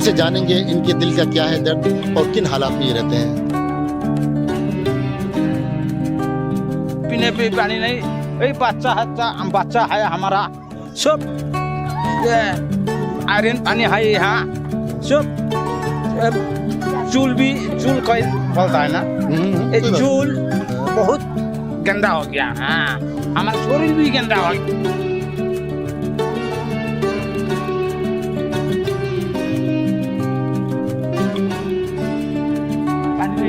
इनसे जानेंगे इनके दिल का क्या है दर्द और किन हालात में ये रहते हैं। पीने पे पानी नहीं, वही बच्चा है हमारा, सब आयरन पानी है यहाँ, सब चूल कोई बोलता है ना, ये चूल बहुत गंदा हो गया। हाँ, हमारा शरीर भी गंदा हो गया।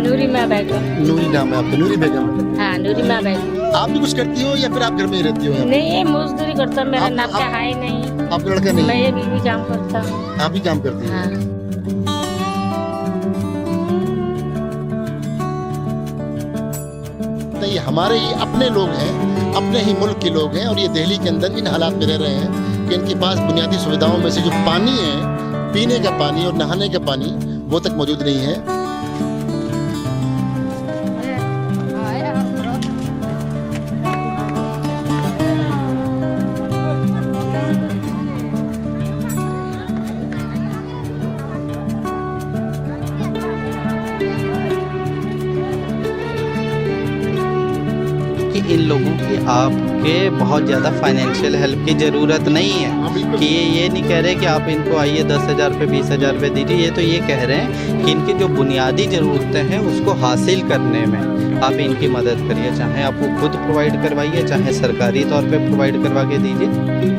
नूरी माँ बेगम। नूरी नाम है आपका? नूरी बेगम। हाँ, नूरी माँ बेगम। आप भी कुछ करती हो या फिर आप घर में ही रहती हो? नहीं, ये मजदूरी करता, मेरा नाता है ही नहीं। आप लड़का नहीं? मैं ये भी काम करता हूँ। आप भी काम करती हैं? हाँ। नहीं, हमारे ही अपने लोग हैं, अपने ही मुल्क के लोग हैं और ये दिल्ली के अंदर इन हालात में रह रहे हैं कि इनके पास बुनियादी सुविधाओं में से जो पानी है, पीने का पानी और नहाने का पानी, वो तक मौजूद नहीं है। इन लोगों की आपके बहुत ज़्यादा फाइनेंशियल हेल्प की ज़रूरत नहीं है कि ये नहीं कह रहे कि आप इनको आइए 10,000 रुपये 20,000 रुपये दीजिए। ये तो ये कह रहे हैं कि इनकी जो बुनियादी ज़रूरतें हैं उसको हासिल करने में आप इनकी मदद करिए, चाहे आप वो खुद प्रोवाइड करवाइए, चाहे सरकारी तौर पे प्रोवाइड करवा के दीजिए।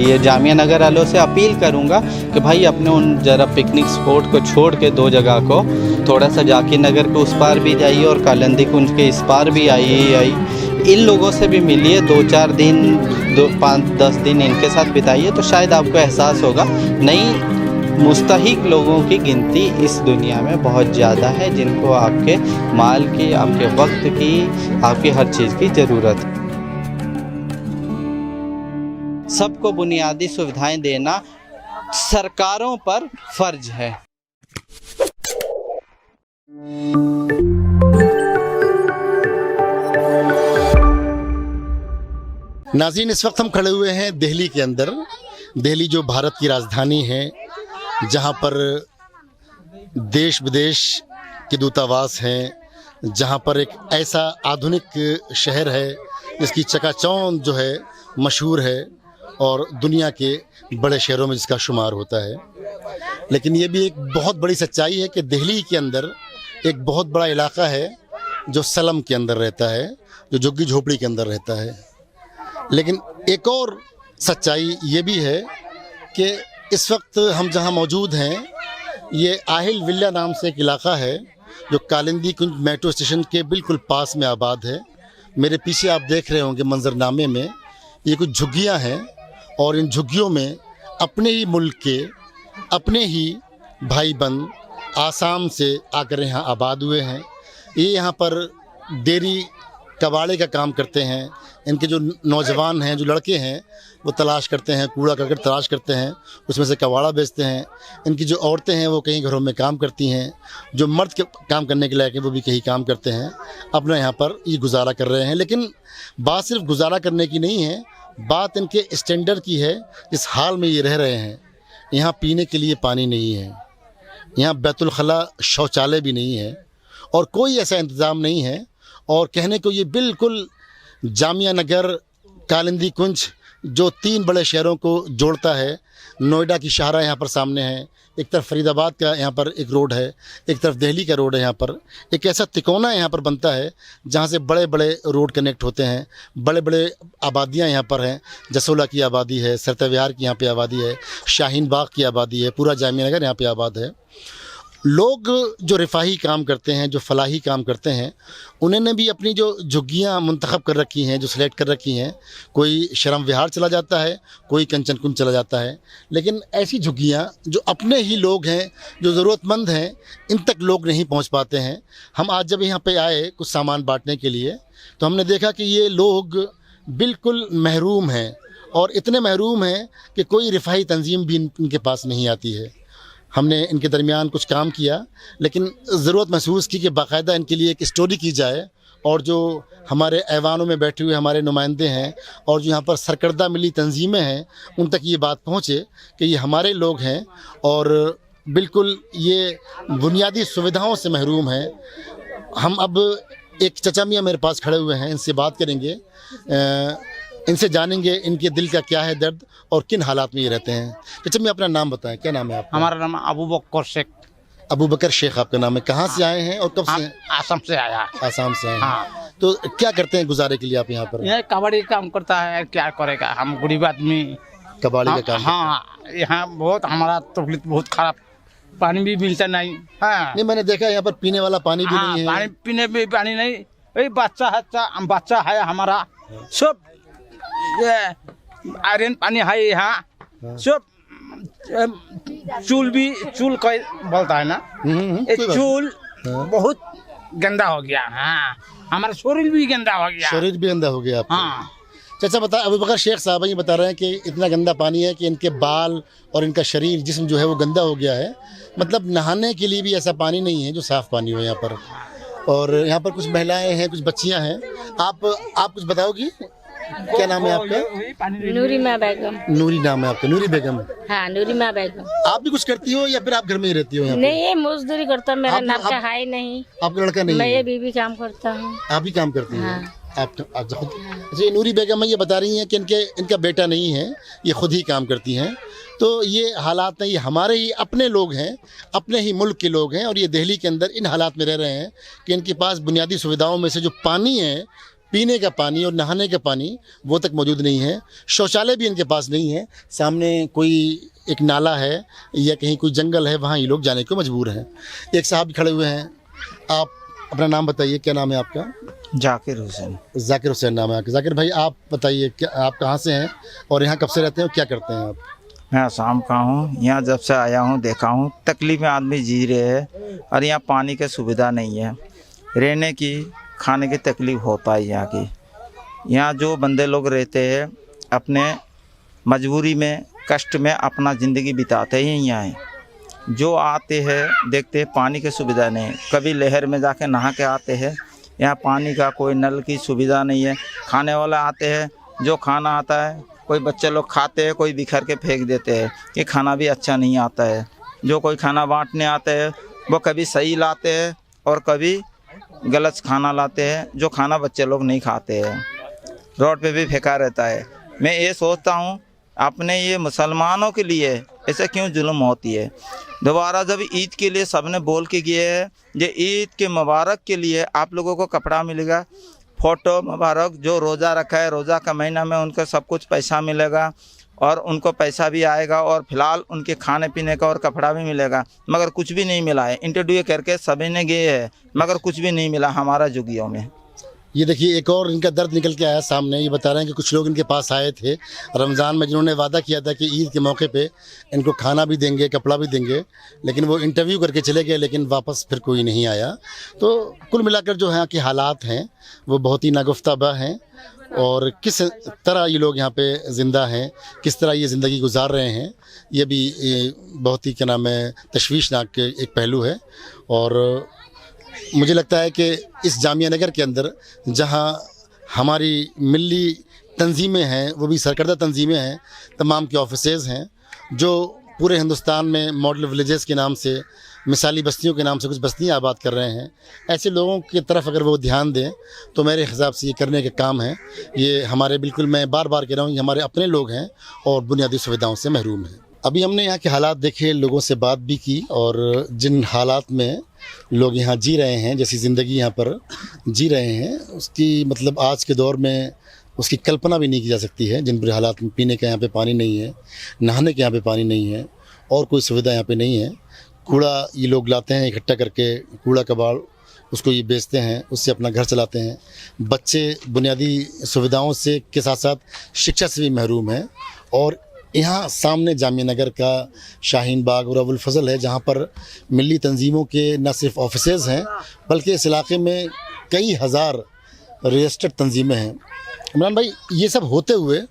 ये जामिया नगर वालों से अपील करूंगा कि भाई अपने उन ज़रा पिकनिक स्पॉट को छोड़ के दो जगह को थोड़ा सा जाकिर नगर के उस पार भी जाइए और कालिंदी कुंज के इस पार भी आइए। इन लोगों से भी मिलिए, 2-4 दिन 5-10 दिन इनके साथ बिताइए तो शायद आपको एहसास होगा। नहीं, मुस्तहिक लोगों की गिनती इस दुनिया में बहुत ज़्यादा है जिनको आपके माल की, आपके वक्त की, आपकी हर चीज़ की ज़रूरत है। सबको बुनियादी सुविधाएं देना सरकारों पर फर्ज है। नाज़रीन, इस वक्त हम खड़े हुए हैं दिल्ली के अंदर। दिल्ली जो भारत की राजधानी है, जहां पर देश विदेश के दूतावास हैं, जहां पर एक ऐसा आधुनिक शहर है जिसकी चकाचौंध जो है मशहूर है और दुनिया के बड़े शहरों में जिसका शुमार होता है। लेकिन ये भी एक बहुत बड़ी सच्चाई है कि दिल्ली के अंदर एक बहुत बड़ा इलाका है जो सलम के अंदर रहता है, जो झुग्गी झोपड़ी के अंदर रहता है। लेकिन एक और सच्चाई ये भी है कि इस वक्त हम जहां मौजूद हैं, ये आहिल विला नाम से एक इलाका है जो कालिंदी कुंज मेट्रो स्टेशन के बिल्कुल पास में आबाद है। मेरे पीछे आप देख रहे होंगे मंजरनामे में, ये कुछ झुग्गियाँ हैं और इन झुग्गियों में अपने ही मुल्क के अपने ही भाई बंद आसाम से आकर यहाँ आबाद हुए हैं। ये यहाँ पर डेयरी कबाड़े का काम करते हैं। इनके जो नौजवान हैं, जो लड़के हैं, वो तलाश करते हैं, कूड़ा करकट तलाश करते हैं, उसमें से कबाड़ा बेचते हैं। इनकी जो औरतें हैं वो कहीं घरों में काम करती हैं, जो मर्द के काम करने के लायक हैं वो भी कहीं काम करते हैं, अपना यहाँ पर ये गुजारा कर रहे हैं। लेकिन बात सिर्फ गुजारा करने की नहीं है, बात इनके स्टैंडर्ड की है। इस हाल में ये रह रहे हैं, यहाँ पीने के लिए पानी नहीं है, यहाँ बैतुल खला शौचालय भी नहीं है और कोई ऐसा इंतज़ाम नहीं है। और कहने को ये बिल्कुल जामिया नगर, कालिंदी कुंज जो 3 बड़े शहरों को जोड़ता है, नोएडा की शाहरा यहाँ पर सामने है, एक तरफ फरीदाबाद का यहाँ पर एक रोड है, एक तरफ दिल्ली का रोड है। यहाँ पर एक ऐसा तिकोना यहाँ पर बनता है जहाँ से बड़े बड़े रोड कनेक्ट होते हैं। बड़े बड़े आबादियाँ यहाँ पर हैं, जसोला की आबादी है, सरता विहार की यहाँ पे आबादी है, शाहीन बाग की आबादी है, पूरा जामिया नगर यहाँ पे आबाद है। लोग जो रिफाही काम करते हैं, जो फलाही काम करते हैं, उन्होंने भी अपनी जो झुग्गियाँ मुंतखब कर रखी हैं, जो सिलेक्ट कर रखी हैं। कोई शरम विहार चला जाता है, कोई कंचन कुंज चला जाता है। लेकिन ऐसी झुग्गियाँ जो अपने ही लोग हैं, जो ज़रूरतमंद हैं, इन तक लोग नहीं पहुंच पाते हैं। हम आज जब यहाँ पे आए कुछ सामान बांटने के लिए, तो हमने देखा कि ये लोग बिल्कुल महरूम हैं, और इतने महरूम हैं कि कोई रिफाही तंजीम भी इनके पास नहीं आती है। हमने इनके दरमियान कुछ काम किया, लेकिन ज़रूरत महसूस की कि बाकायदा इनके लिए एक स्टोरी की जाए, और जो हमारे ऐवानों में बैठे हुए हमारे नुमाइंदे हैं और जो यहाँ पर सरकर्दा मिली तंजीमें हैं, उन तक ये बात पहुँचे कि ये हमारे लोग हैं और बिल्कुल ये बुनियादी सुविधाओं से महरूम हैं। हम अब एक चचा मियाँ मेरे पास खड़े हुए हैं, इनसे बात करेंगे, इनसे जानेंगे इनके दिल का क्या है दर्द और किन हालात में ये रहते हैं। चचा मियाँ अपना नाम बताएं, क्या नाम है आपका? हमारा नाम अबू बकर शेख। अबू बकर शेख आपका नाम है। कहाँ से आए हैं और कब से हैं? आसाम से आया। आसाम से आए हैं। हाँ। तो क्या करते हैं गुजारे के लिए आप यहाँ पर? ये कबाड़ी काम करता है, क्या करेगा, हम गरीब आदमी। कबाड़ी का काम? हाँ, यहाँ बहुत हमारा तकलीफ बहुत खराब, पानी भी मिलता नहीं। हाँ नहीं, मैंने देखा यहाँ पर पीने वाला पानी भी हाँ, नहीं है। पानी पीने भी पानी नहीं। ये बच्चा है हमारा, सब ये आयरन पानी है यहाँ, सब चूल कोई बोलता है ना, ये कोई बात चूल हाँ। बहुत गंदा हो गया। हाँ, हमारा शरीर भी गंदा हो गया। शरीर भी गंदा हो गया आपका। हाँ, चाचा बता, अबू बकर शेख साहब ये बता रहे हैं कि इतना गंदा पानी है कि इनके बाल और इनका शरीर जिस्म जो है वो गंदा हो गया है। मतलब नहाने के लिए भी ऐसा पानी नहीं है जो साफ़ पानी हो यहाँ पर। और यहाँ पर कुछ महिलाएं हैं, कुछ बच्चियाँ हैं। आप कुछ बताओगी, क्या नाम है आपका? नूरीमा बेगम। नूरी नाम है आपका? नूरी बेगम। हाँ, नूरीमा बेगम। आप भी कुछ करती हो या फिर आप घर में ही रहती हो यहाँ पे? नहीं, ये मजदूरी करता, मेरा आप- लड़का है ही नहीं। आपका लड़का नहीं मैं है? ये बीबी काम करता हूँ। आप ही काम करती हैं? हाँ। आप खुद? अच्छा, ये नूरी बेगम ये बता रही हैं कि इनका बेटा नहीं है, ये खुद ही काम करती हैं। तो ये हालात नहीं, ये हमारे ही अपने लोग हैं, अपने ही मुल्क के लोग हैं, और ये दिल्ली के अंदर इन हालात में रह रहे हैं कि इनके पास बुनियादी सुविधाओं में से जो पानी है, पीने का पानी और नहाने का पानी, वो तक मौजूद नहीं है। शौचालय भी इनके पास नहीं है। सामने कोई एक नाला है या कहीं कोई जंगल है, वहाँ ये लोग जाने को मजबूर हैं। एक साहब खड़े हुए हैं। आप अपना नाम बताइए, क्या नाम है आपका? जाकिर हुसैन। जाकिर हुसैन नाम है आपका। जाकिर भाई, आप बताइए, क्या आप कहाँ से हैं और यहाँ कब से रहते हैं और क्या करते हैं आप? मैं आसाम का हूँ। यहाँ जब से आया हूँ देखा हूँ तकलीफ में आदमी जी रहे हैं, और यहाँ पानी की सुविधा नहीं है, रहने की खाने की तकलीफ होता है यहाँ की। यहाँ जो बंदे लोग रहते हैं अपने मजबूरी में कष्ट में अपना ज़िंदगी बिताते ही यहाँ हैं। जो आते हैं देखते हैं पानी की सुविधा नहीं, कभी लहर में जाके नहा के आते हैं। यहाँ पानी का कोई नल की सुविधा नहीं है। खाने वाला आते हैं, जो खाना आता है कोई बच्चे लोग खाते हैं, कोई बिखर के फेंक देते हैं। ये खाना भी अच्छा नहीं आता है। जो कोई खाना बांटने आते हैं वो कभी सही लाते हैं और कभी गलत खाना लाते हैं, जो खाना बच्चे लोग नहीं खाते हैं, रोड पे भी फेंका रहता है। मैं ये सोचता हूँ अपने ये मुसलमानों के लिए ऐसे क्यों जुल्म होती है। दोबारा जब ईद के लिए सबने बोल के गए हैं, ये ईद के मुबारक के लिए आप लोगों को कपड़ा मिलेगा, फ़ोटो मुबारक, जो रोज़ा रखा है रोज़ा का महीना में उनको सब कुछ पैसा मिलेगा और उनको पैसा भी आएगा, और फिलहाल उनके खाने पीने का और कपड़ा भी मिलेगा, मगर कुछ भी नहीं मिला है। इंटरव्यू करके सभी ने गए हैं मगर कुछ भी नहीं मिला हमारा जुगियों में। ये देखिए, एक और इनका दर्द निकल के आया सामने। ये बता रहे हैं कि कुछ लोग इनके पास आए थे रमज़ान में, जिन्होंने वादा किया था कि ईद के मौके पे इनको खाना भी देंगे, कपड़ा भी देंगे, लेकिन वो इंटरव्यू करके चले गए, लेकिन वापस फिर कोई नहीं आया। तो कुल मिलाकर जो यहाँ के हालात हैं वो बहुत ही नागुफ्ताबा हैं, और किस तरह ये लोग यहाँ पे ज़िंदा हैं, किस तरह ये ज़िंदगी गुजार रहे हैं, ये भी बहुत ही क्या नाम है तशवीशनाक एक पहलू है। और मुझे लगता है कि इस जामिया नगर के अंदर जहाँ हमारी मिली तंजीमें हैं, वो भी सरकर्दा तंजीमें हैं, तमाम के ऑफिसेज़ हैं, जो पूरे हिंदुस्तान में मॉडल विलेजेस के नाम से, मिसाली बस्तियों के नाम से कुछ बस्तियाँ आबाद कर रहे हैं। ऐसे लोगों की तरफ अगर वो ध्यान दें तो मेरे हिसाब से ये करने के काम है। ये हमारे, बिल्कुल मैं बार बार कह रहा हूँ, ये हमारे अपने लोग हैं और बुनियादी सुविधाओं से महरूम हैं। अभी हमने यहाँ के हालात देखे, लोगों से बात भी की, और जिन हालात में लोग यहाँ जी रहे हैं, जैसी ज़िंदगी यहाँ पर जी रहे हैं, उसकी मतलब आज के दौर में उसकी कल्पना भी नहीं की जा सकती है। जिन बुरे हालात में पीने के यहाँ पे पानी नहीं है, नहाने के यहाँ पे पानी नहीं है, और कोई सुविधा यहाँ पे नहीं है। कूड़ा ये लोग लाते हैं इकट्ठा करके, कूड़ा कबाड़, उसको ये बेचते हैं, उससे अपना घर चलाते हैं। बच्चे बुनियादी सुविधाओं से के साथ साथ शिक्षा से भी महरूम हैं। और यहाँ सामने जामिया नगर का शाहीन बाग और अबुल फजल है, जहाँ पर मिली तंजीमों के न सिर्फ ऑफिसेज़ हैं, बल्कि इस इलाके में कई हज़ार रजिस्टर्ड तंजीमें हैं। इमरान भाई, ये सब होते हुए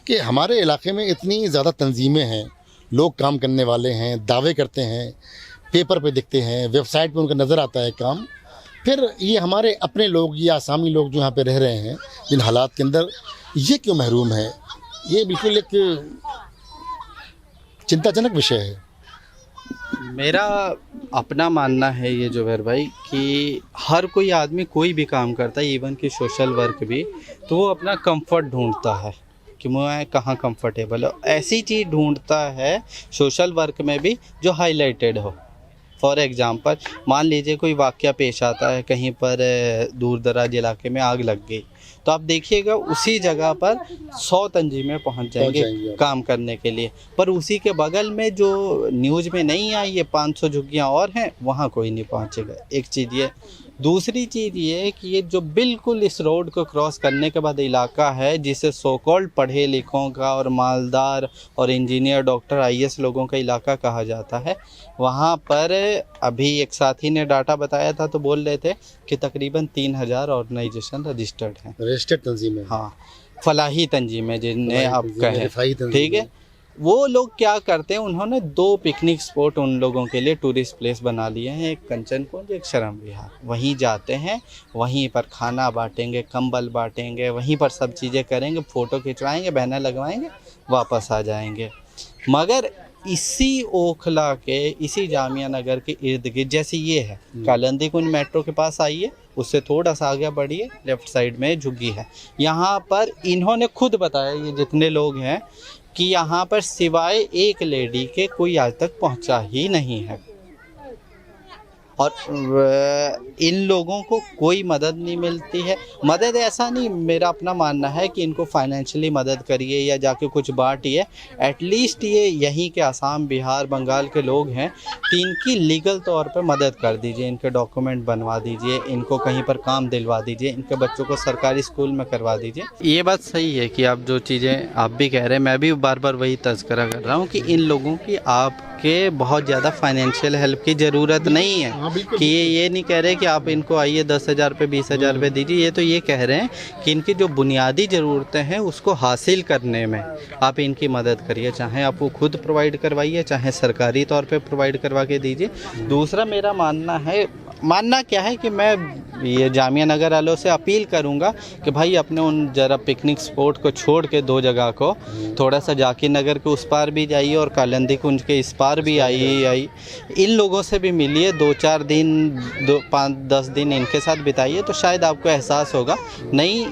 कि हमारे इलाके में इतनी ज़्यादा तंजीमें हैं, लोग काम करने वाले हैं, दावे करते हैं, पेपर पे दिखते हैं, वेबसाइट पे उनका नज़र आता है काम, फिर ये हमारे अपने लोग या आसामी लोग जो यहाँ पे रह रहे हैं जिन हालात के अंदर, ये क्यों महरूम है? ये बिल्कुल एक चिंताजनक विषय है। मेरा अपना मानना है ये जुबैर भाई कि हर कोई आदमी कोई भी काम करता है, इवन कि सोशल वर्क भी, तो वो अपना कंफर्ट ढूंढता है कि मैं कहाँ कंफर्टेबल हो। ऐसी चीज़ ढूंढता है सोशल वर्क में भी जो हाईलाइटेड हो। फॉर एग्ज़ाम्पल, मान लीजिए कोई वाक़या पेश आता है, कहीं पर दूर दराज इलाके में आग लग गई, तो आप देखिएगा उसी जगह पर 100 तंजीमें पहुंच जाएंगे काम करने के लिए, पर उसी के बगल में जो न्यूज़ में नहीं आई ये 500 झुग्गियाँ और हैं, वहाँ कोई नहीं पहुंचेगा। एक चीज़ ये। दूसरी चीज़ ये कि ये जो बिल्कुल इस रोड को क्रॉस करने के बाद इलाका है, जिसे सो कॉल्ड पढ़े लिखों का और मालदार और इंजीनियर, डॉक्टर, IAS लोगों का इलाका कहा जाता है, वहाँ पर अभी एक साथी ने डाटा बताया था तो बोल रहे थे कि तकरीबन 3000 ऑर्गेनाइजेशन रजिस्टर्ड हैं। रजिस्टर्ड तंजीमें, हाँ, फलाही तंजीमें जिन्हें आप कहें, ठीक है। वो लोग क्या करते हैं, उन्होंने 2 पिकनिक स्पॉट उन लोगों के लिए टूरिस्ट प्लेस बना लिए हैं, एक कंचन कुंज, एक शर्म विहार। वहीं जाते हैं, वहीं पर खाना बांटेंगे, कंबल बांटेंगे, वहीं पर सब चीज़ें करेंगे, फ़ोटो खिंचवाएंगे, बैनर लगवाएंगे, वापस आ जाएंगे। मगर इसी ओखला के, इसी जामिया नगर के इर्द गिर्द, जैसे ये है कालिंदी कुंज मेट्रो के पास आइए, उससे थोड़ा सा आगे बढ़िए, लेफ़्ट साइड में झुग्गी है। यहाँ पर इन्होंने खुद बताया, ये जितने लोग हैं, कि यहाँ पर सिवाय एक लेडी के कोई आज तक पहुँचा ही नहीं है, और इन लोगों को कोई मदद नहीं मिलती है। मदद ऐसा नहीं, मेरा अपना मानना है कि इनको फाइनेंशियली मदद करिए या जाके कुछ बांटिए। एटलीस्ट ये यहीं के आसाम, बिहार, बंगाल के लोग हैं, तो इनकी लीगल तौर पे मदद कर दीजिए, इनके डॉक्यूमेंट बनवा दीजिए, इनको कहीं पर काम दिलवा दीजिए, इनके बच्चों को सरकारी स्कूल में करवा दीजिए। ये बात सही है कि आप जो चीज़ें आप भी कह रहे हैं, मैं भी बार बार वही तज़किरा कर रहा हूँ कि इन लोगों की आपके बहुत ज़्यादा फाइनेंशियल हेल्प की ज़रूरत नहीं है। कि ये नहीं कह रहे कि आप इनको आइए 10,000 रुपये 20,000 रुपये दीजिए, ये तो ये कह रहे हैं कि इनकी जो बुनियादी ज़रूरतें हैं उसको हासिल करने में आप इनकी मदद करिए, चाहे आप वो खुद प्रोवाइड करवाइए, चाहे सरकारी तौर पे प्रोवाइड करवा के दीजिए। दूसरा मेरा मानना क्या है कि मैं ये जामिया नगर वालों से अपील करूंगा कि भाई अपने उन ज़रा पिकनिक स्पॉट को छोड़ के 2 जगह को थोड़ा सा जाकिर नगर के उस पार भी जाइए और कालिंदी कुंज के इस पार भी आइए, इन लोगों से भी मिलिए, 2-4 दिन, 5-10 दिन इनके साथ बिताइए, तो शायद आपको एहसास होगा। नहीं,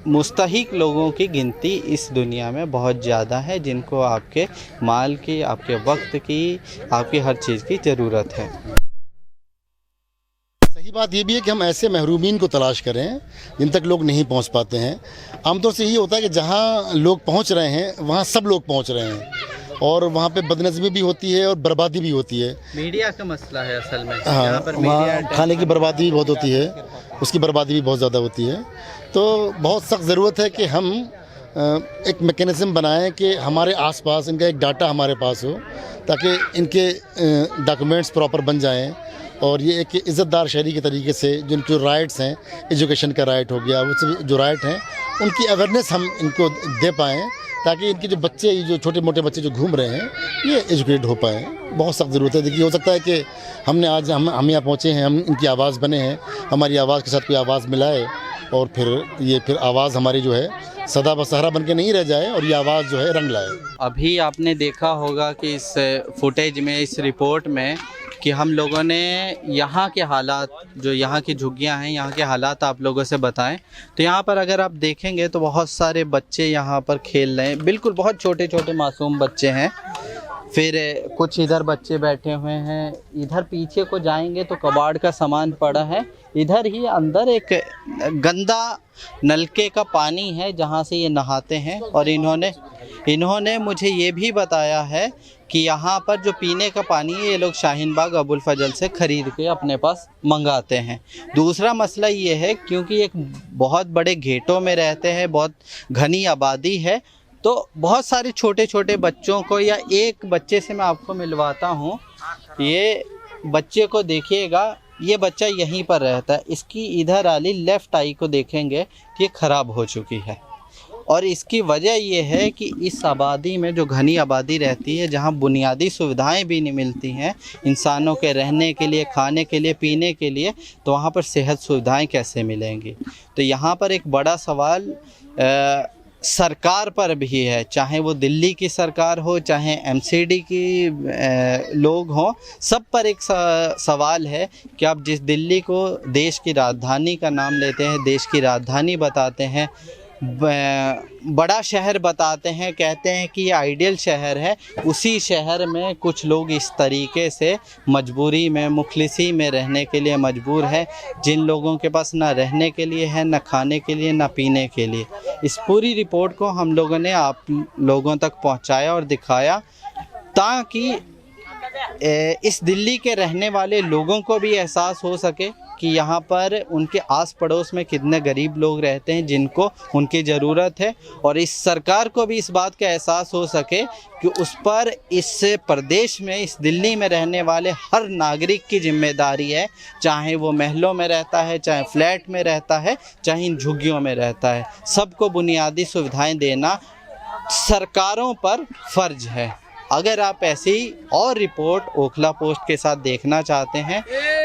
मुस्तहिक लोगों की गिनती इस दुनिया में बहुत ज़्यादा है, जिनको आपके माल की, आपके वक्त की, आपकी हर चीज़ की ज़रूरत है। सही बात ये भी है कि हम ऐसे महरूमीन को तलाश करें जिन तक लोग नहीं पहुंच पाते हैं। आमतौर से यही होता है कि जहां लोग पहुंच रहे हैं वहां सब लोग पहुंच रहे हैं, और वहाँ पे बदनज़मी भी होती है और बर्बादी भी होती है। मीडिया का मसला है असल में। हाँ, वहाँ खाने की बर्बादी भी बहुत होती है, उसकी बर्बादी भी बहुत ज़्यादा होती है। तो बहुत सख्त ज़रूरत है कि हम एक मैकेनिज़्म बनाएं कि हमारे आसपास इनका एक डाटा हमारे पास हो, ताकि इनके डॉक्यूमेंट्स प्रॉपर बन जाएं, और ये एक इज़्ज़तदार शहरी के तरीके से जिनके जो राइट्स हैं, एजुकेशन का राइट हो गया, वो सब जो राइट हैं उनकी अवेयरनेस हम इनको दे पाएँ, ताकि इनके जो बच्चे, जो छोटे मोटे बच्चे जो घूम रहे हैं, ये एजुकेट हो पाएँ। बहुत सख्त ज़रूरत है। देखिए, हो सकता है कि हमने आज हम यहाँ पहुँचे हैं, हम इनकी आवाज़ बने हैं, हमारी आवाज़ के साथ कोई आवाज़ मिलाए, और फिर आवाज़ हमारी जो है सदा बसहरा बन के नहीं रह जाए, और ये आवाज़ जो है रंग लाए। अभी आपने देखा होगा कि इस फुटेज में, इस रिपोर्ट में, कि हम लोगों ने यहाँ के हालात, जो यहाँ की झुग्गियाँ हैं, यहाँ के हालात आप लोगों से बताएं। तो यहाँ पर अगर आप देखेंगे तो बहुत सारे बच्चे यहाँ पर खेल रहे हैं, बिल्कुल बहुत छोटे छोटे मासूम बच्चे हैं। फिर कुछ इधर बच्चे बैठे हुए हैं, इधर पीछे को जाएंगे तो कबाड़ का सामान पड़ा है, इधर ही अंदर एक गंदा नलके का पानी है जहाँ से ये नहाते हैं। और इन्होंने मुझे ये भी बताया है कि यहाँ पर जो पीने का पानी है ये लोग शाहीन बाग अबुल फजल से ख़रीद के अपने पास मंगाते हैं। दूसरा मसला ये है, क्योंकि एक बहुत बड़े घेटों में रहते हैं, बहुत घनी आबादी है, तो बहुत सारे छोटे छोटे बच्चों को, या एक बच्चे से मैं आपको मिलवाता हूँ, ये बच्चे को देखिएगा, ये बच्चा यहीं पर रहता है, इसकी इधर वाली लेफ़्ट आई को देखेंगे कि ये ख़राब हो चुकी है। और इसकी वजह ये है कि इस आबादी में जो घनी आबादी रहती है, जहाँ बुनियादी सुविधाएं भी नहीं मिलती हैं इंसानों के रहने के लिए, खाने के लिए, पीने के लिए, तो वहाँ पर सेहत सुविधाएं कैसे मिलेंगी। तो यहाँ पर एक बड़ा सवाल सरकार पर भी है, चाहे वो दिल्ली की सरकार हो, चाहे एमसीडी की लोग हों, सब पर एक सवाल है कि आप जिस दिल्ली को देश की राजधानी का नाम लेते हैं, देश की राजधानी बताते हैं, बड़ा शहर बताते हैं, कहते हैं कि ये आइडियल शहर है, उसी शहर में कुछ लोग इस तरीके से मजबूरी में, मुखलिसी में रहने के लिए मजबूर है, जिन लोगों के पास ना रहने के लिए है, ना खाने के लिए, ना पीने के लिए। इस पूरी रिपोर्ट को हम लोगों ने आप लोगों तक पहुंचाया और दिखाया, ताकि इस दिल्ली के रहने वाले लोगों को भी एहसास हो सके कि यहाँ पर उनके आस पड़ोस में कितने गरीब लोग रहते हैं जिनको उनकी ज़रूरत है, और इस सरकार को भी इस बात का एहसास हो सके कि उस पर इस प्रदेश में, इस दिल्ली में रहने वाले हर नागरिक की जिम्मेदारी है, चाहे वो महलों में रहता है, चाहे फ्लैट में रहता है, चाहे इन झुग्गियों में रहता है, सबको बुनियादी सुविधाएं देना सरकारों पर फ़र्ज है। अगर आप ऐसी और रिपोर्ट ओखला पोस्ट के साथ देखना चाहते हैं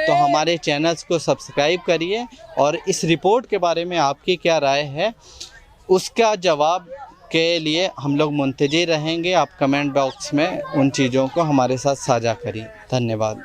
तो हमारे चैनल्स को सब्सक्राइब करिए, और इस रिपोर्ट के बारे में आपकी क्या राय है उसका जवाब के लिए हम लोग मुंतज़िर रहेंगे। आप कमेंट बॉक्स में उन चीज़ों को हमारे साथ साझा करिए। धन्यवाद।